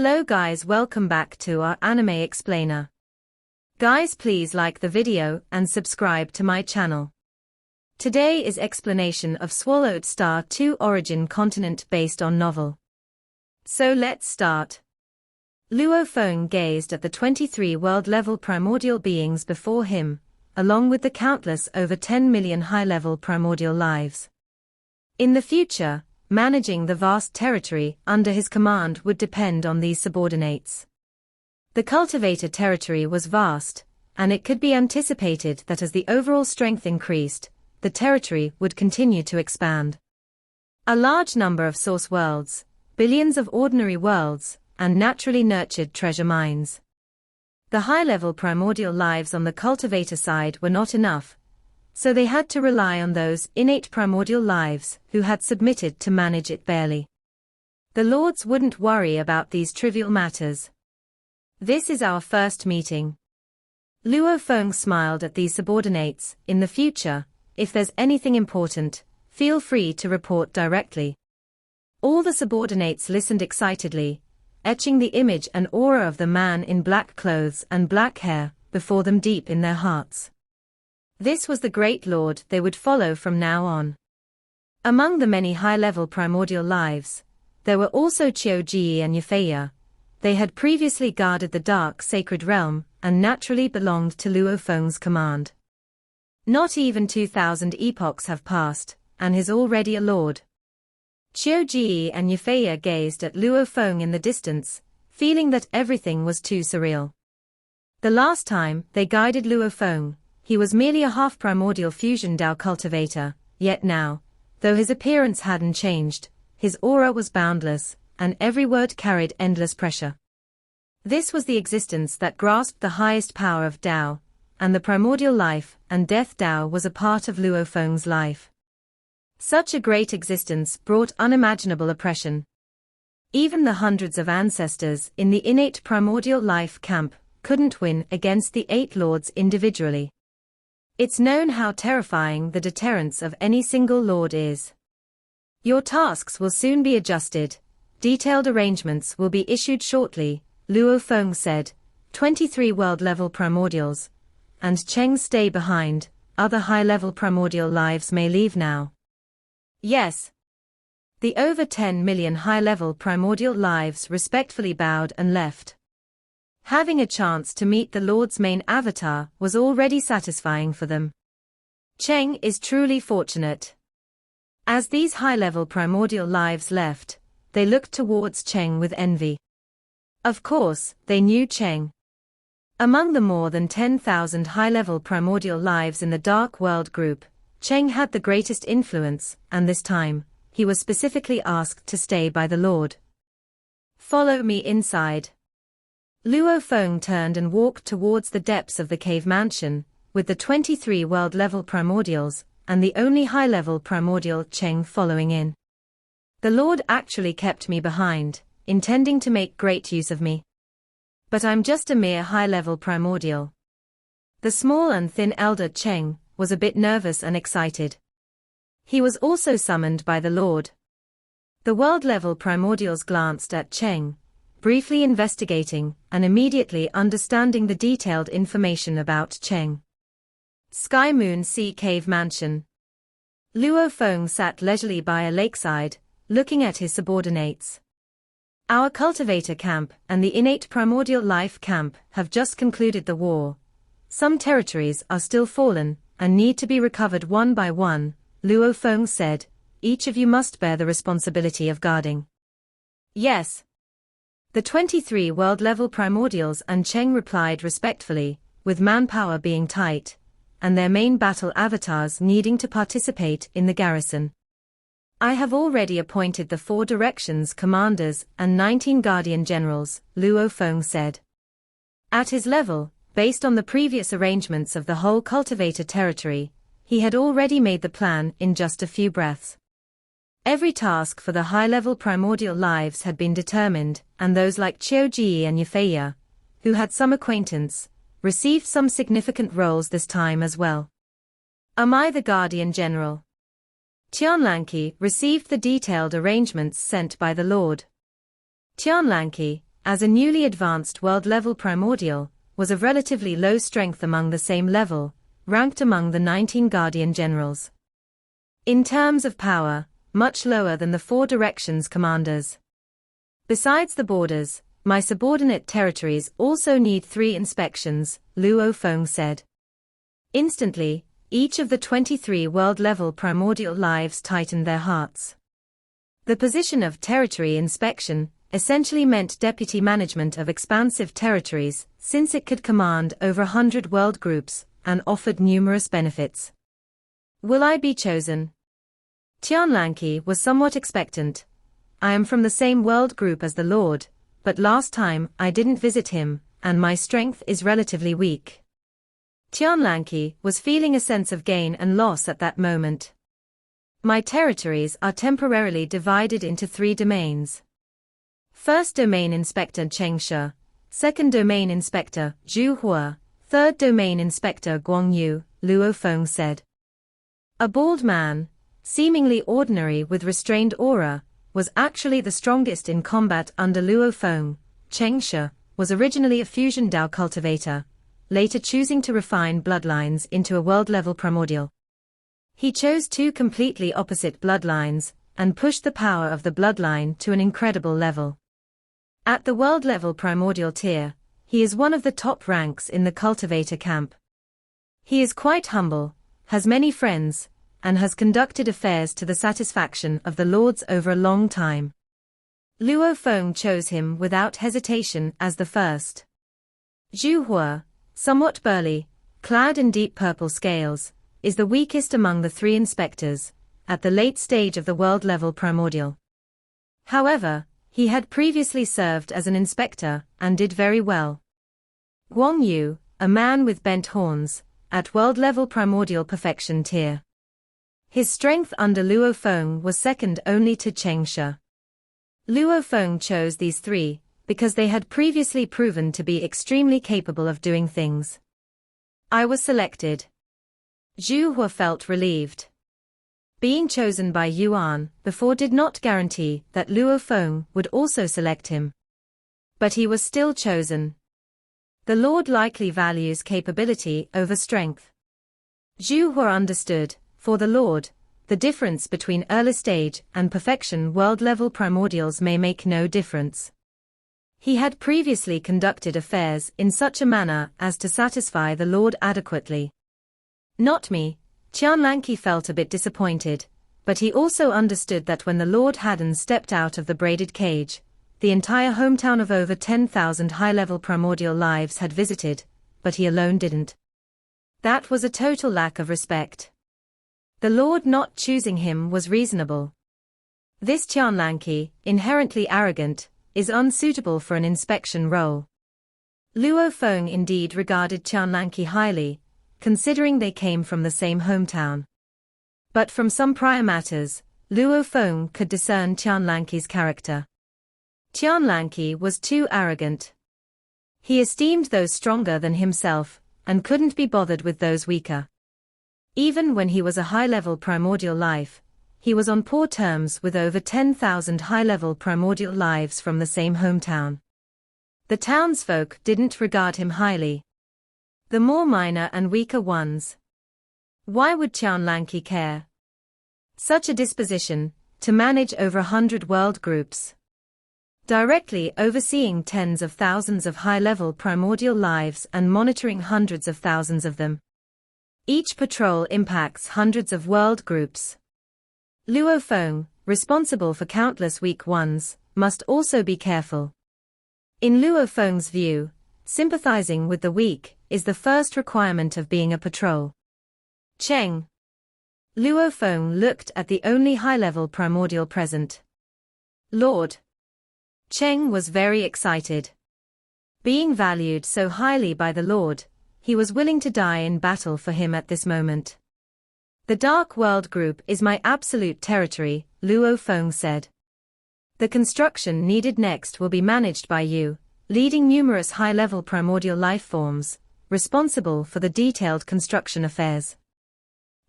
Hello guys, welcome back to our anime explainer. Guys, please like the video and subscribe to my channel. Today is explanation of Swallowed Star 2 Origin Continent based on novel. So let's start. Luo Feng gazed at the 23 world-level primordial beings before him, along with the countless over 10 million high-level primordial lives. In the future, managing the vast territory under his command would depend on these subordinates. The cultivator territory was vast, and it could be anticipated that as the overall strength increased, the territory would continue to expand. A large number of source worlds, billions of ordinary worlds, and naturally nurtured treasure mines. The high-level primordial lives on the cultivator side were not enough, so they had to rely on those innate primordial lives who had submitted to manage it barely. The lords wouldn't worry about these trivial matters. This is our first meeting. Luo Feng smiled at these subordinates. In the future, if there's anything important, feel free to report directly. All the subordinates listened excitedly, etching the image and aura of the man in black clothes and black hair before them deep in their hearts. This was the great lord they would follow from now on. Among the many high-level primordial lives, there were also Qiuji and Yufeiya. They had previously guarded the dark sacred realm and naturally belonged to Luo Feng's command. Not even 2,000 epochs have passed, and he's already a lord. Qiuji and Yufeiya gazed at Luo Feng in the distance, feeling that everything was too surreal. The last time they guided Luo Feng, he was merely a half-primordial fusion Dao cultivator, yet now, though his appearance hadn't changed, his aura was boundless, and every word carried endless pressure. This was the existence that grasped the highest power of Dao, and the primordial life and death Dao was a part of Luo Feng's life. Such a great existence brought unimaginable oppression. Even the hundreds of ancestors in the innate primordial life camp couldn't win against the 8 lords individually. It's known how terrifying the deterrence of any single lord is. Your tasks will soon be adjusted, detailed arrangements will be issued shortly, Luo Feng said. 23 world-level primordials. And Cheng stay behind, other high-level primordial lives may leave now. Yes. The over 10 million high-level primordial lives respectfully bowed and left. Having a chance to meet the Lord's main avatar was already satisfying for them. Cheng is truly fortunate. As these high-level primordial lives left, they looked towards Cheng with envy. Of course, they knew Cheng. Among the more than 10,000 high-level primordial lives in the Dark World group, Cheng had the greatest influence, and this time, he was specifically asked to stay by the Lord. Follow me inside. Luo Feng turned and walked towards the depths of the cave mansion, with the 23 world-level primordials, and the only high-level primordial Cheng following in. The Lord actually kept me behind, intending to make great use of me. But I'm just a mere high-level primordial. The small and thin elder Cheng was a bit nervous and excited. He was also summoned by the Lord. The world-level primordials glanced at Cheng, briefly investigating and immediately understanding the detailed information about Cheng. Sky Moon Sea Cave Mansion. Luo Feng sat leisurely by a lakeside, looking at his subordinates. Our cultivator camp and the innate primordial life camp have just concluded the war. Some territories are still fallen and need to be recovered one by one, Luo Feng said. Each of you must bear the responsibility of guarding. Yes. The 23 world-level primordials and Cheng replied respectfully, with manpower being tight, and their main battle avatars needing to participate in the garrison. I have already appointed the 4 directions commanders and 19 guardian generals, Luo Feng said. At his level, based on the previous arrangements of the whole cultivator territory, he had already made the plan in just a few breaths. Every task for the high-level primordial lives had been determined, and those like Qiuji and Yufeiya, who had some acquaintance, received some significant roles this time as well. Am I the Guardian General? Tianlanqi received the detailed arrangements sent by the Lord. Tianlanqi, as a newly advanced world-level primordial, was of relatively low strength among the same level, ranked among the 19 Guardian Generals. In terms of power, much lower than the 4 Directions commanders. Besides the borders, my subordinate territories also need 3 inspections, Luo Feng said. Instantly, each of the 23 world-level primordial lives tightened their hearts. The position of territory inspection essentially meant deputy management of expansive territories, since it could command over 100 world groups, and offered numerous benefits. Will I be chosen? Tianlanqi was somewhat expectant. I am from the same world group as the Lord, but last time I didn't visit him, and my strength is relatively weak. Tianlanqi was feeling a sense of gain and loss at that moment. My territories are temporarily divided into 3 domains. First Domain Inspector Cheng Shi, Second Domain Inspector Zhu Hua, Third Domain Inspector Guang Yu, Luo Feng said. A bald man, seemingly ordinary with restrained aura, was actually the strongest in combat under Luo Feng. Cheng Shi was originally a fusion Dao cultivator, later choosing to refine bloodlines into a world-level primordial. He chose 2 completely opposite bloodlines, and pushed the power of the bloodline to an incredible level. At the world-level primordial tier, he is one of the top ranks in the cultivator camp. He is quite humble, has many friends, and has conducted affairs to the satisfaction of the lords over a long time. Luo Feng chose him without hesitation as the first. Zhu Hua, somewhat burly, clad in deep purple scales, is the weakest among the 3 inspectors, at the late stage of the world-level primordial. However, he had previously served as an inspector, and did very well. Guang Yu, a man with bent horns, at world-level primordial perfection tier. His strength under Luo Feng was second only to Cheng Shi. Luo Feng chose these 3, because they had previously proven to be extremely capable of doing things. I was selected. Zhu Hua felt relieved. Being chosen by Yuan before did not guarantee that Luo Feng would also select him. But he was still chosen. The Lord likely values capability over strength. Zhu Hua understood, for the Lord, the difference between early stage and perfection world-level primordials may make no difference. He had previously conducted affairs in such a manner as to satisfy the Lord adequately. Not me. Tianlanqi felt a bit disappointed, but he also understood that when the Lord Haddon stepped out of the braided cage, the entire hometown of over 10,000 high-level primordial lives had visited, but he alone didn't. That was a total lack of respect. The Lord not choosing him was reasonable. This Tianlanqi, inherently arrogant, is unsuitable for an inspection role. Luo Feng indeed regarded Tianlanqi highly, considering they came from the same hometown. But from some prior matters, Luo Feng could discern Tianlanqi's character. Tianlanqi was too arrogant. He esteemed those stronger than himself, and couldn't be bothered with those weaker. Even when he was a high-level primordial life, he was on poor terms with over 10,000 high-level primordial lives from the same hometown. The townsfolk didn't regard him highly. The more minor and weaker ones. Why would Tianlanqi care? Such a disposition, to manage over 100 world groups. Directly overseeing tens of thousands of high-level primordial lives and monitoring hundreds of thousands of them. Each patrol impacts hundreds of world groups. Luo Feng, responsible for countless weak ones, must also be careful. In Luo Feng's view, sympathizing with the weak is the first requirement of being a patrol. Cheng. Luo Feng looked at the only high-level primordial present. Lord. Cheng was very excited. Being valued so highly by the Lord, he was willing to die in battle for him at this moment. The Dark World Group is my absolute territory, Luo Feng said. The construction needed next will be managed by you, leading numerous high-level primordial life forms, responsible for the detailed construction affairs.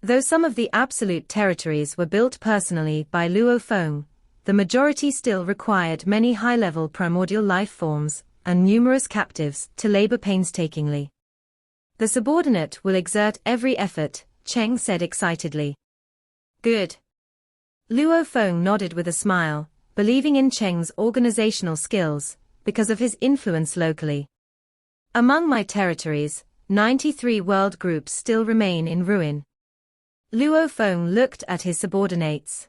Though some of the absolute territories were built personally by Luo Feng, the majority still required many high-level primordial life forms and numerous captives to labor painstakingly. The subordinate will exert every effort, Cheng said excitedly. Good. Luo Feng nodded with a smile, believing in Cheng's organizational skills, because of his influence locally. Among my territories, 93 world groups still remain in ruin. Luo Feng looked at his subordinates.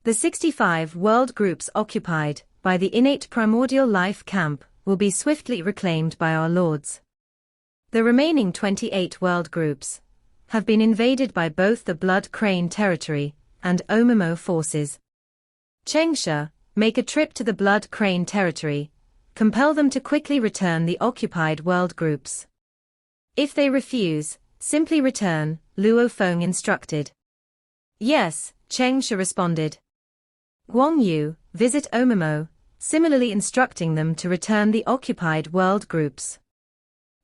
The 65 world groups occupied by the innate primordial life camp will be swiftly reclaimed by our lords. The remaining 28 world groups have been invaded by both the Blood Crane territory and Omimo forces. Chengsha, make a trip to the Blood Crane territory, compel them to quickly return the occupied world groups. If they refuse, simply return, Luo Feng instructed. Yes, Chengsha responded. Guang Yu, visit Omimo, similarly instructing them to return the occupied world groups.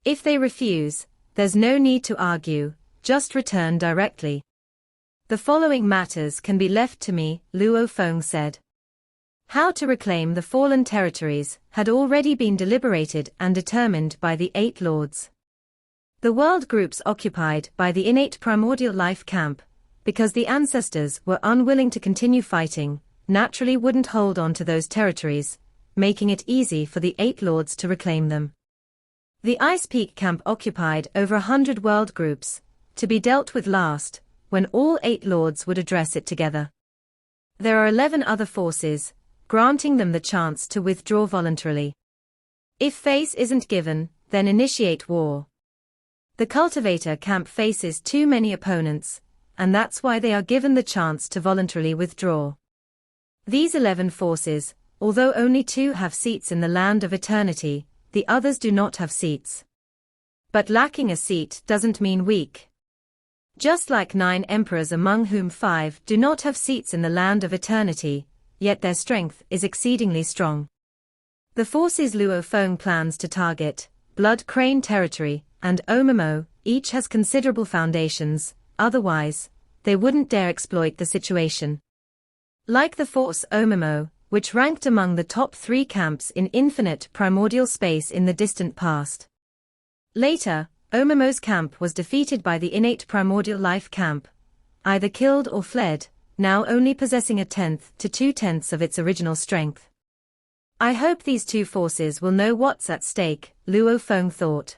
If they refuse, there's no need to argue, just return directly. The following matters can be left to me, Luo Feng said. How to reclaim the fallen territories had already been deliberated and determined by the 8 lords. The world groups occupied by the innate primordial life camp, because the ancestors were unwilling to continue fighting, naturally wouldn't hold on to those territories, making it easy for the 8 lords to reclaim them. The Ice Peak camp occupied over 100 world groups, to be dealt with last, when all 8 lords would address it together. There are 11 other forces, granting them the chance to withdraw voluntarily. If face isn't given, then initiate war. The cultivator camp faces too many opponents, and that's why they are given the chance to voluntarily withdraw. These 11 forces, although only 2 have seats in the land of eternity, the others do not have seats. But lacking a seat doesn't mean weak. Just like 9 emperors among whom 5 do not have seats in the land of eternity, yet their strength is exceedingly strong. The forces Luo Feng plans to target, Blood Crane territory, and Omimo, each has considerable foundations, otherwise, they wouldn't dare exploit the situation. Like the force Omimo, which ranked among the top 3 camps in infinite primordial space in the distant past. Later, Omimo's camp was defeated by the innate primordial life camp, either killed or fled, now only possessing 1/10 to 2/10 of its original strength. I hope these 2 forces will know what's at stake, Luo Feng thought.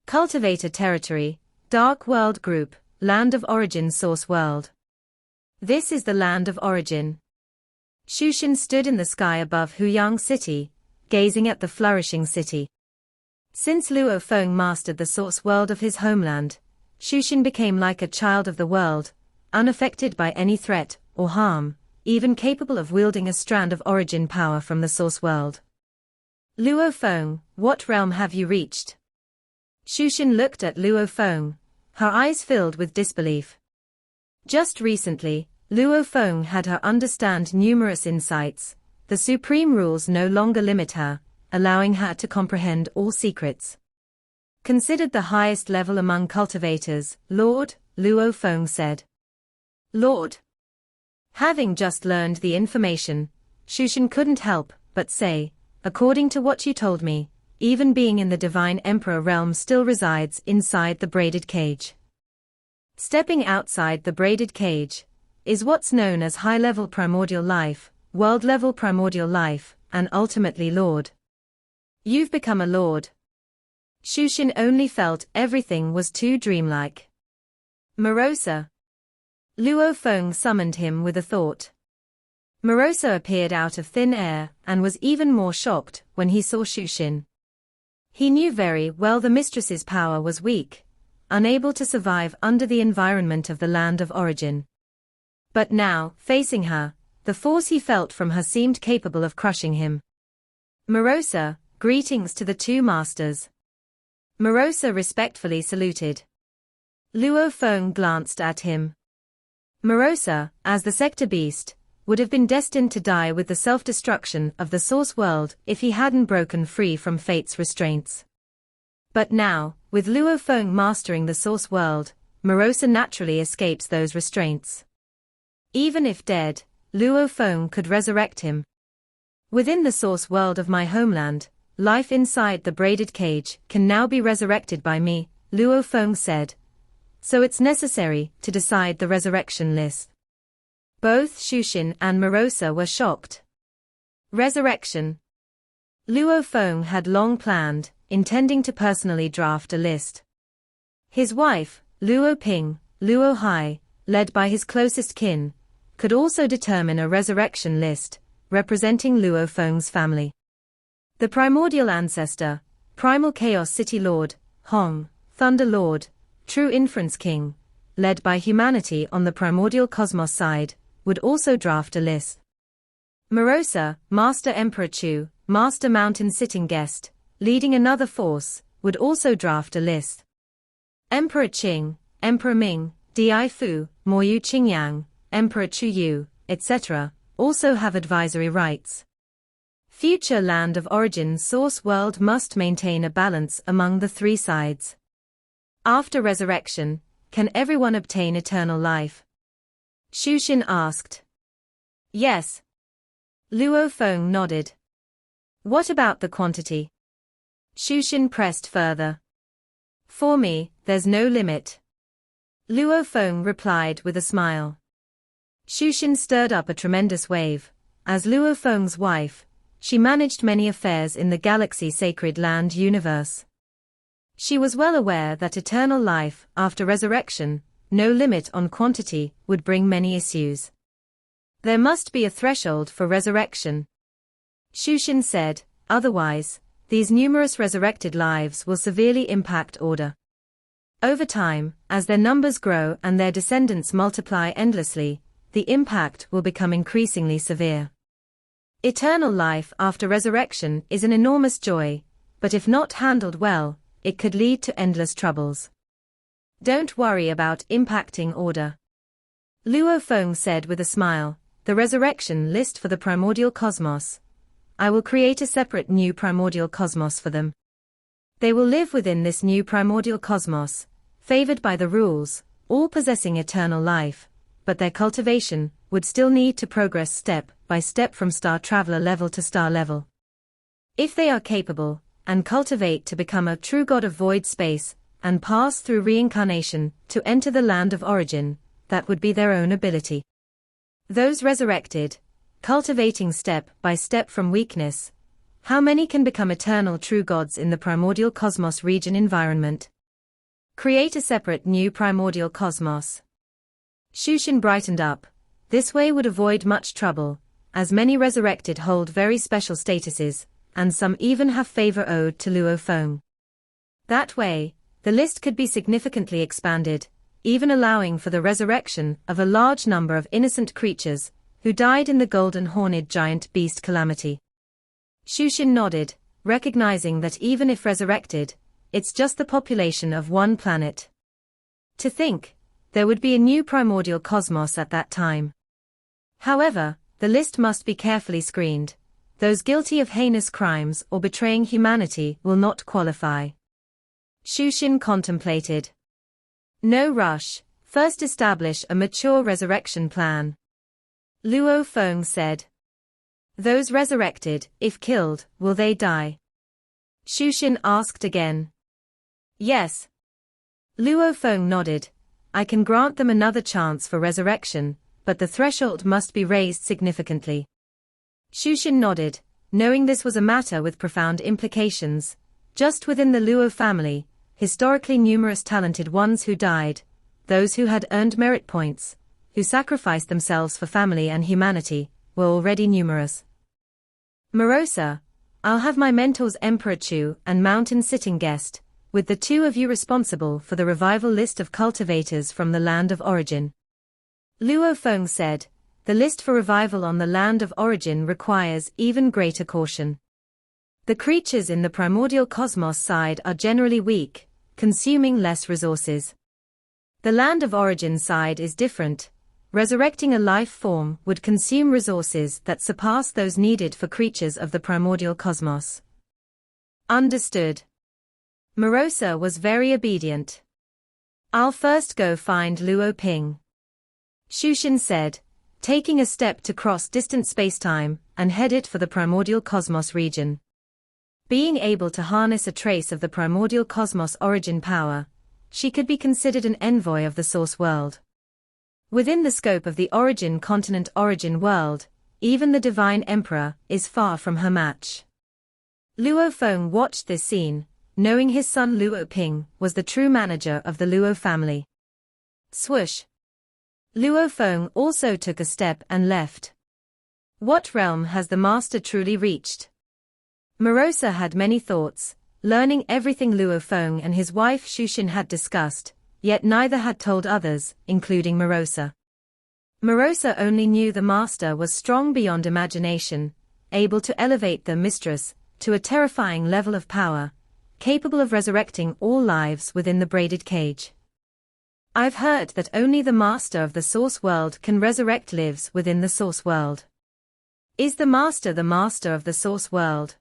Cultivator territory, Dark World Group, Land of Origin Source World. This is the land of origin. Shushin stood in the sky above Huyang City, gazing at the flourishing city. Since Luo Feng mastered the source world of his homeland, Shushin became like a child of the world, unaffected by any threat or harm, even capable of wielding a strand of origin power from the source world. Luo Feng, what realm have you reached? Shushin looked at Luo Feng, her eyes filled with disbelief. Just recently, Luo Feng had her understand numerous insights. The supreme rules no longer limit her, allowing her to comprehend all secrets. Considered the highest level among cultivators, Lord, Luo Feng said. Lord. Having just learned the information, Shushin couldn't help but say, according to what you told me, even being in the Divine Emperor realm still resides inside the braided cage. Stepping outside the braided cage is what's known as high-level primordial life, world-level primordial life, and ultimately Lord. You've become a Lord. Shushin only felt everything was too dreamlike. Morosa. Luo Feng summoned him with a thought. Morosa appeared out of thin air and was even more shocked when he saw Shushin. He knew very well the mistress's power was weak, unable to survive under the environment of the land of origin. But now, facing her, the force he felt from her seemed capable of crushing him. Morosa, greetings to the 2 masters. Morosa respectfully saluted. Luo Feng glanced at him. Morosa, as the sector beast, would have been destined to die with the self-destruction of the source world if he hadn't broken free from fate's restraints. But now, with Luo Feng mastering the source world, Morosa naturally escapes those restraints. Even if dead, Luo Feng could resurrect him. Within the source world of my homeland, life inside the braided cage can now be resurrected by me, Luo Feng said. So it's necessary to decide the resurrection list. Both Shushin and Morosa were shocked. Resurrection. Luo Feng had long planned, intending to personally draft a list. His wife, Luo Ping, Luo Hai, led by his closest kin, could also determine a resurrection list, representing Luo Feng's family. The primordial ancestor, primal chaos city lord, Hong, thunder lord, true inference king, led by humanity on the primordial cosmos side, would also draft a list. Morosa, master emperor Chu, master mountain sitting guest, leading another force, would also draft a list. Emperor Qing, Emperor Ming, Di Fu, Moyu Qingyang, Emperor Chu Yu, etc., also have advisory rights. Future land of origin source world must maintain a balance among the three sides. After resurrection, can everyone obtain eternal life? Shushin asked. Yes. Luo Feng nodded. What about the quantity? Shushin pressed further. For me, there's no limit. Luo Feng replied with a smile. Shushin stirred up a tremendous wave. As Luo Feng's wife, she managed many affairs in the galaxy sacred land universe. She was well aware that eternal life, after resurrection, no limit on quantity, would bring many issues. There must be a threshold for resurrection. Shushin said, otherwise, these numerous resurrected lives will severely impact order. Over time, as their numbers grow and their descendants multiply endlessly, the impact will become increasingly severe. Eternal life after resurrection is an enormous joy, but if not handled well, it could lead to endless troubles. Don't worry about impacting order. Luo Feng said with a smile, the resurrection list for the primordial cosmos. I will create a separate new primordial cosmos for them. They will live within this new primordial cosmos, favored by the rules, all possessing eternal life, but their cultivation would still need to progress step by step from star traveler level to star level. If they are capable, and cultivate to become a true god of void space, and pass through reincarnation to enter the land of origin, that would be their own ability. Those resurrected, cultivating step by step from weakness, how many can become eternal true gods in the primordial cosmos region environment? Create a separate new primordial cosmos. Shushin brightened up. This way would avoid much trouble, as many resurrected hold very special statuses, and some even have favor owed to Luo Feng. That way, the list could be significantly expanded, even allowing for the resurrection of a large number of innocent creatures, who died in the golden horned giant beast calamity. Shushin nodded, recognizing that even if resurrected, it's just the population of one planet. To think, there would be a new primordial cosmos at that time. However, the list must be carefully screened. Those guilty of heinous crimes or betraying humanity will not qualify. Shushin contemplated. No rush, first establish a mature resurrection plan. Luo Feng said. Those resurrected, if killed, will they die? Shushin asked again. Yes. Luo Feng nodded. I can grant them another chance for resurrection, but the threshold must be raised significantly. Shushin nodded, knowing this was a matter with profound implications. Just within the Luo family, historically numerous talented ones who died, those who had earned merit points, who sacrificed themselves for family and humanity, were already numerous. Morosa, I'll have my mentors Emperor Chu and Mountain Sitting Guest, with the two of you responsible for the revival list of cultivators from the land of origin. Luo Feng said, the list for revival on the land of origin requires even greater caution. The creatures in the primordial cosmos side are generally weak, consuming less resources. The land of origin side is different. Resurrecting a life form would consume resources that surpass those needed for creatures of the primordial cosmos. Understood. Morosa was very obedient. I'll first go find Luo Ping. Shushin said, taking a step to cross distant spacetime and headed for the primordial cosmos region. Being able to harness a trace of the primordial cosmos origin power, she could be considered an envoy of the source world. Within the scope of the origin continent origin world, even the divine emperor is far from her match. Luo Feng watched this scene, knowing his son Luo Ping was the true manager of the Luo family. Swoosh! Luo Feng also took a step and left. What realm has the master truly reached? Morosa had many thoughts, learning everything Luo Feng and his wife Shushin had discussed, yet neither had told others, including Morosa. Morosa only knew the master was strong beyond imagination, able to elevate the mistress to a terrifying level of power, capable of resurrecting all lives within the braided cage. I've heard that only the master of the source world can resurrect lives within the source world. Is the master of the source world?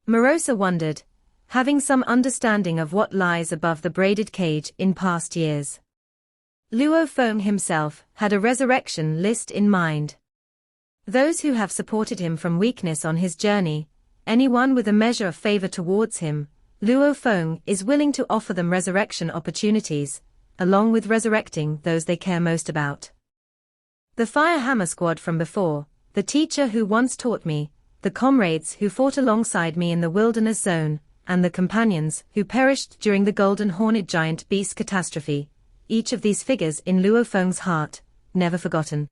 Morosa wondered, having some understanding of what lies above the braided cage in past years. Luo Feng himself had a resurrection list in mind. Those who have supported him from weakness on his journey, anyone with a measure of favor towards him, Luo Feng is willing to offer them resurrection opportunities, along with resurrecting those they care most about. The Fire Hammer Squad from before, the teacher who once taught me, the comrades who fought alongside me in the wilderness zone, and the companions who perished during the Golden Horned Giant Beast catastrophe, each of these figures in Luo Feng's heart, never forgotten.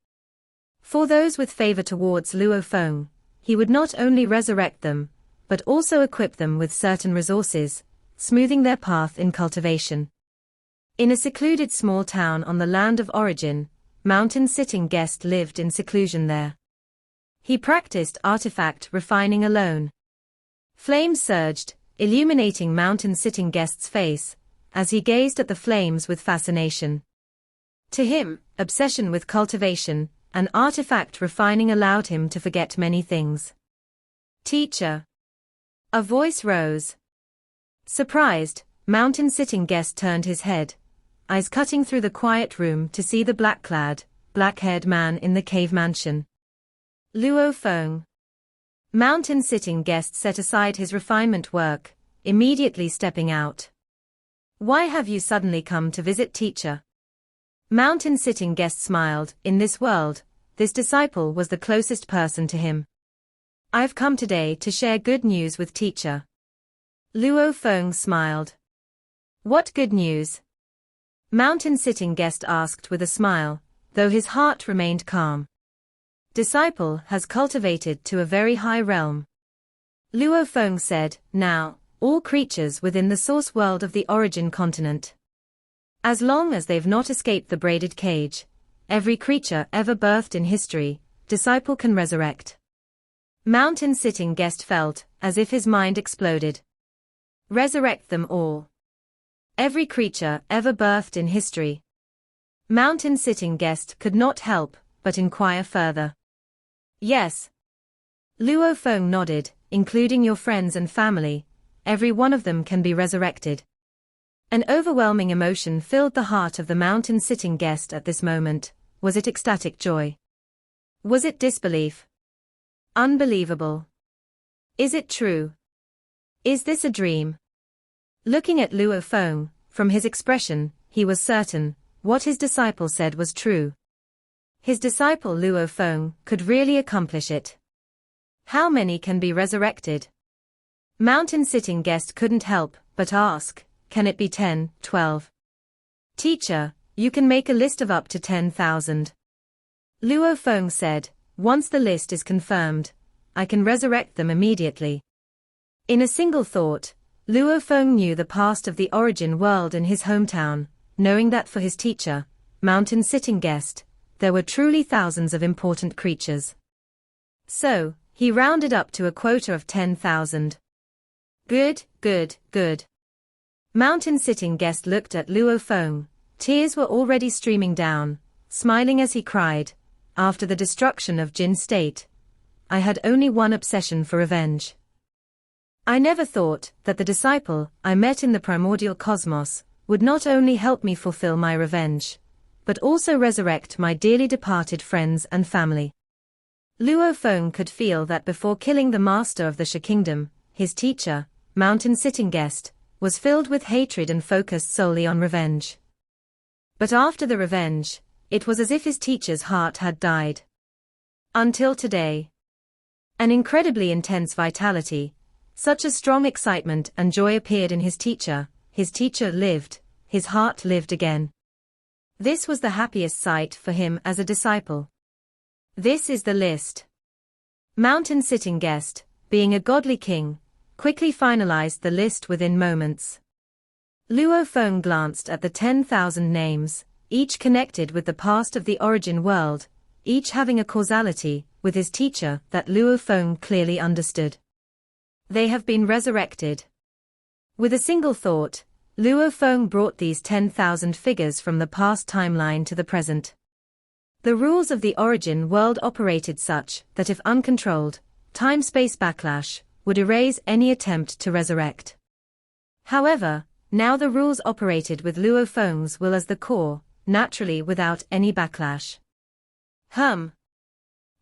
For those with favor towards Luo Feng, he would not only resurrect them, but also equip them with certain resources, smoothing their path in cultivation. In a secluded small town on the land of origin, Mountain Sitting Guest lived in seclusion there. He practiced artifact refining alone. Flames surged, illuminating Mountain Sitting Guest's face, as he gazed at the flames with fascination. To him, obsession with cultivation and artifact refining allowed him to forget many things. Teacher. A voice rose. Surprised, Mountain Sitting Guest turned his head, eyes cutting through the quiet room to see the black-clad, black-haired man in the cave mansion. Luo Feng. Mountain Sitting Guest set aside his refinement work, immediately stepping out. Why have you suddenly come to visit teacher? Mountain Sitting Guest smiled. In this world, this disciple was the closest person to him. I've come today to share good news with teacher. Luo Feng smiled. What good news? Mountain Sitting Guest asked with a smile, though his heart remained calm. Disciple has cultivated to a very high realm. Luo Feng said, now, all creatures within the source world of the origin continent. As long as they've not escaped the braided cage, every creature ever birthed in history, disciple can resurrect. Mountain Sitting Guest felt as if his mind exploded. Resurrect them all. Every creature ever birthed in history. Mountain Sitting Guest could not help but inquire further. Yes. Luo Feng nodded, including your friends and family, every one of them can be resurrected. An overwhelming emotion filled the heart of the Mountain Sitting Guest at this moment. Was it ecstatic joy? Was it disbelief? Unbelievable. Is it true? Is this a dream? Looking at Luo Feng, from his expression, he was certain, what his disciple said was true. His disciple Luo Feng could really accomplish it. How many can be resurrected? Mountain Sitting Guest couldn't help but ask, can it be 10, 12? Teacher, you can make a list of up to 10,000. Luo Feng said, once the list is confirmed, I can resurrect them immediately. In a single thought, Luo Feng knew the past of the origin world in his hometown, knowing that for his teacher, Mountain Sitting Guest, there were truly thousands of important creatures. So, he rounded up to a quota of 10,000. Good, good, good. Mountain Sitting Guest looked at Luo Feng, tears were already streaming down, smiling as he cried, after the destruction of Jin State, I had only one obsession for revenge. I never thought that the disciple I met in the primordial cosmos would not only help me fulfill my revenge, but also resurrect my dearly departed friends and family. Luo Feng could feel that before killing the master of the Shi Kingdom, his teacher, Mountain Sitting Guest, was filled with hatred and focused solely on revenge. But after the revenge, it was as if his teacher's heart had died. Until today. An incredibly intense vitality, such a strong excitement and joy appeared in his teacher lived, his heart lived again. This was the happiest sight for him as a disciple. This is the list. Mountain Sitting Guest, being a godly king, quickly finalized the list within moments. Luo Feng glanced at the 10,000 names, each connected with the past of the origin world, each having a causality with his teacher that Luo Feng clearly understood. They have been resurrected. With a single thought, Luo Feng brought these 10,000 figures from the past timeline to the present. The rules of the origin world operated such that if uncontrolled, time-space backlash would erase any attempt to resurrect. However, now the rules operated with Luo Feng's will as the core, naturally without any backlash.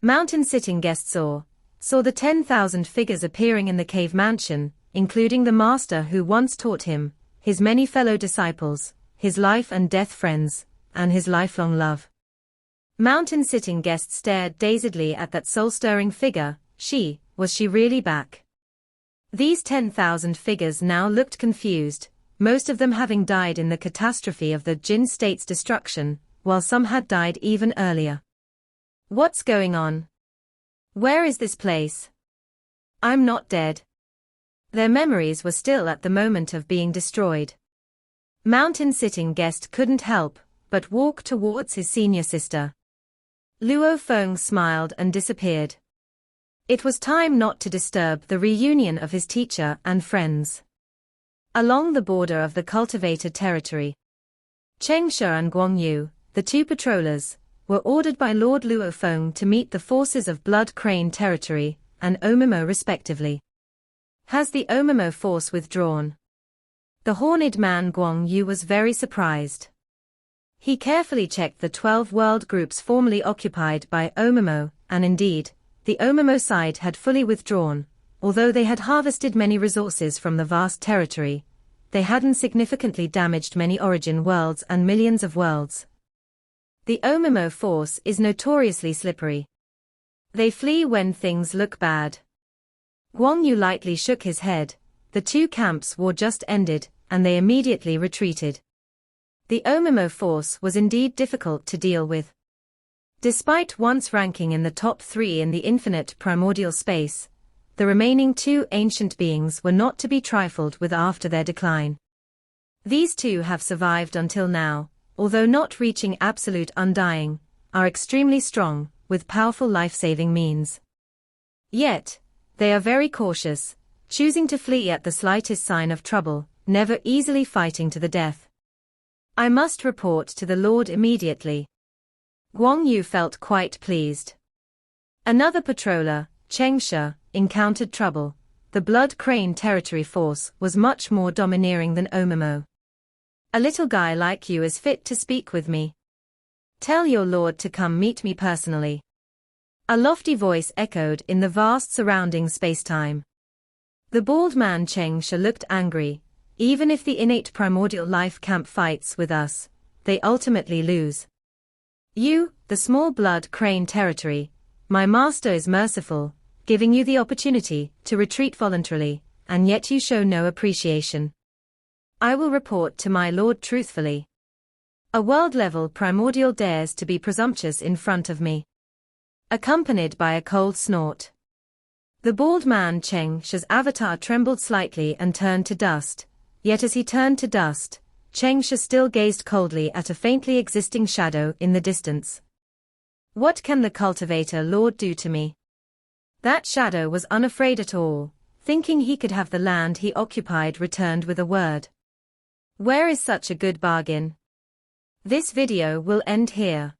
Mountain Sitting Guest saw the 10,000 figures appearing in the cave mansion, including the master who once taught him, his many fellow disciples, his life and death friends, and his lifelong love. Mountain Sitting Guest stared dazedly at that soul-stirring figure. Was she really back? These 10,000 figures now looked confused, most of them having died in the catastrophe of the Jin state's destruction, while some had died even earlier. What's going on? Where is this place? I'm not dead. Their memories were still at the moment of being destroyed. Mountain Sitting Guest couldn't help but walk towards his senior sister. Luo Feng smiled and disappeared. It was time not to disturb the reunion of his teacher and friends. Along the border of the cultivated territory, Cheng Shi and Guang Yu, the two patrollers, were ordered by Lord Luo Feng to meet the forces of Blood Crane Territory and Omimo respectively. Has the Omimo force withdrawn? The horned man Guang Yu was very surprised. He carefully checked the 12 world groups formerly occupied by Omimo, and indeed, the Omimo side had fully withdrawn. Although they had harvested many resources from the vast territory, they hadn't significantly damaged many origin worlds and millions of worlds. The Omimo force is notoriously slippery. They flee when things look bad. Guang Yu lightly shook his head. The two camps' war just ended, and they immediately retreated. The Omimo force was indeed difficult to deal with. Despite once ranking in the top 3 in the infinite primordial space, the remaining 2 ancient beings were not to be trifled with after their decline. These two have survived until now, although not reaching absolute undying, are extremely strong, with powerful life-saving means. Yet, they are very cautious, choosing to flee at the slightest sign of trouble, never easily fighting to the death. I must report to the Lord immediately. Guang Yu felt quite pleased. Another patroller, Cheng Shi, encountered trouble. The Blood Crane Territory force was much more domineering than Omimo. A little guy like you is fit to speak with me. Tell your lord to come meet me personally. A lofty voice echoed in the vast surrounding spacetime. The bald man Cheng Shi looked angry. Even if the innate primordial life camp fights with us, they ultimately lose. You, the small Blood Crane Territory, my master is merciful, giving you the opportunity to retreat voluntarily, and yet you show no appreciation. I will report to my lord truthfully. A world-level primordial dares to be presumptuous in front of me. Accompanied by a cold snort. The bald man Cheng Shi's avatar trembled slightly and turned to dust, yet as he turned to dust, Cheng Shi still gazed coldly at a faintly existing shadow in the distance. What can the cultivator lord do to me? That shadow was unafraid at all, thinking he could have the land he occupied returned with a word. Where is such a good bargain? This video will end here.